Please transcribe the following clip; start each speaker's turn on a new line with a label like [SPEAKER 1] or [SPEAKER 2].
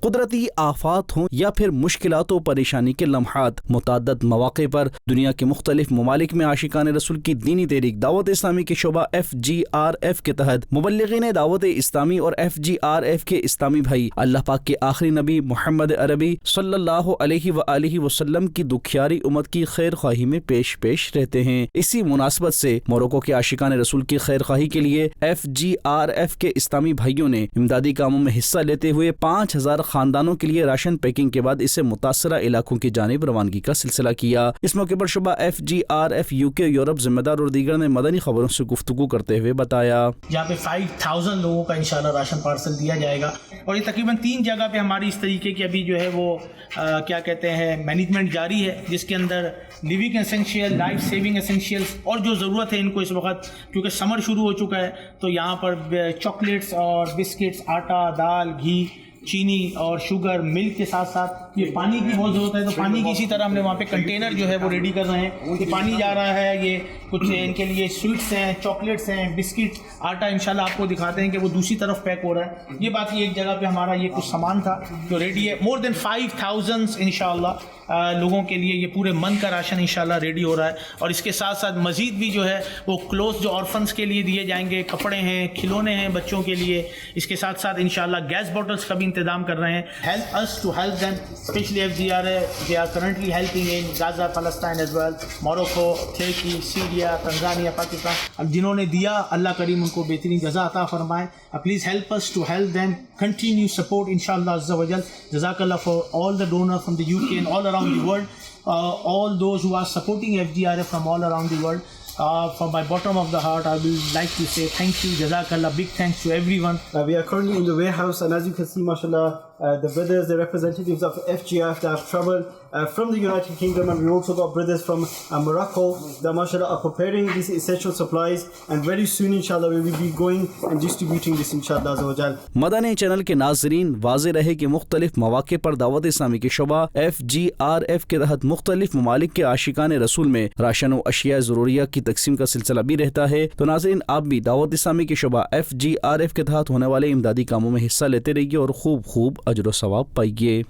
[SPEAKER 1] قدرتی آفات ہوں یا پھر مشکلات و پریشانی کے لمحات، متعدد مواقع پر دنیا کے مختلف ممالک میں عاشقان رسول کی دینی تحریک دعوت اسلامی کے شعبہ FGRF کے تحت مبلغین دعوت اسلامی اور FGRF کے اسلامی بھائی اللہ پاک کے آخری نبی محمد عربی صلی اللہ علیہ وآلہ وسلم کی دکھیاری امت کی خیر خواہی میں پیش رہتے ہیں۔ اسی مناسبت سے موروکو کے عاشقان رسول کی خیر خواہی کے لیے FGRF کے اسلامی بھائیوں نے امدادی کاموں میں حصہ لیتے ہوئے 5000 خاندانوں کے لیے راشن پیکنگ کے بعد اسے متاثرہ علاقوں کی جانب روانگی کا سلسلہ کیا۔ اس موقع پر شعبہ FGRF UK یورپ ذمہ دار اور دیگر نے مدنی خبروں سے گفتگو کرتے ہوئے بتایا،
[SPEAKER 2] جہاں پہ 5000 لوگوں کا انشاءاللہ راشن پارسل دیا جائے گا، اور یہ تقریباً 3 جگہ پہ ہماری اس طریقے کی ابھی جو ہے وہ کیا کہتے ہیں مینجمنٹ جاری ہے، جس کے اندر living essential, life saving essentials اور جو ضرورت ہے ان کو اس وقت کیونکہ سمر شروع ہو چکا ہے تو یہاں پر چاکلیٹس اور بسکٹس، آٹا، دال، گھی، چینی اور شوگر، ملک کے ساتھ ساتھ یہ پانی کی بہت ضرورت ہے، تو پانی کی اسی طرح ہم نے وہاں پہ کنٹینر جو ہے وہ ریڈی کر رہے ہیں کہ پانی جا رہا ہے، یہ کچھ ان کے لیے سویٹس ہیں، چاکلیٹس ہیں، بسکٹ، آٹا انشاءاللہ آپ کو دکھاتے ہیں کہ وہ دوسری طرف پیک ہو رہا ہے۔ یہ باقی ایک جگہ پہ ہمارا یہ کچھ سامان تھا جو ریڈی ہے، مور دین 5000 انشاءاللہ لوگوں کے لیے یہ پورے من کا راشن انشاءاللہ ریڈی ہو رہا ہے، اور اس کے ساتھ ساتھ مزید بھی جو ہے وہ کلوتھ جو آرفنس کے لیے دیے جائیں گے، کپڑے ہیں، کھلونے ہیں بچوں کے لیے، اس کے ساتھ ساتھ انشاءاللہ گیس باٹلز کا بھی انتظام کر رہے ہیں۔ Help us to help them, especially FGRF they are currently helping in Gaza, Palestine as well, Morocco, Turkey, Syria, Tanzania, Pakistan۔ اب جنہوں نے دیا اللہ کریم ان کو بہترین جزا عطا فرمائے۔ Please help us to help them, continue support inshallah azza wa jal. Jazakallah for all the donors from the UK and all around the world, all those who are supporting FGRF from all around the world. From my bottom of the heart, I will like to say thank you, Jazakallah, big thanks to everyone.
[SPEAKER 3] We are currently in the warehouse, and as you can see, mashallah, the brothers, the representatives of FGRF that have traveled from the United Kingdom, and we also got brothers from Morocco that mashallah are preparing these essential supplies, and very soon inshallah we will be going and distributing this inshallah azza wa jal.
[SPEAKER 1] Madani channel کے ناظرین واضح رہے کہ مختلف مواقع پر دعوت اسلامی کے شعبہ FGRF کے تحت مختلف ممالک کے عاشقان رسول میں راشن و اشیاء ضروریہ کی تقسیم کا سلسلہ بھی رہتا ہے، تو ناظرین آپ بھی دعوت اسلامی کے شعبہ FGRF کے تحت ہونے والے امدادی کاموں میں حصہ لیتے رہیے اور خوب اجر و ثواب پائیے۔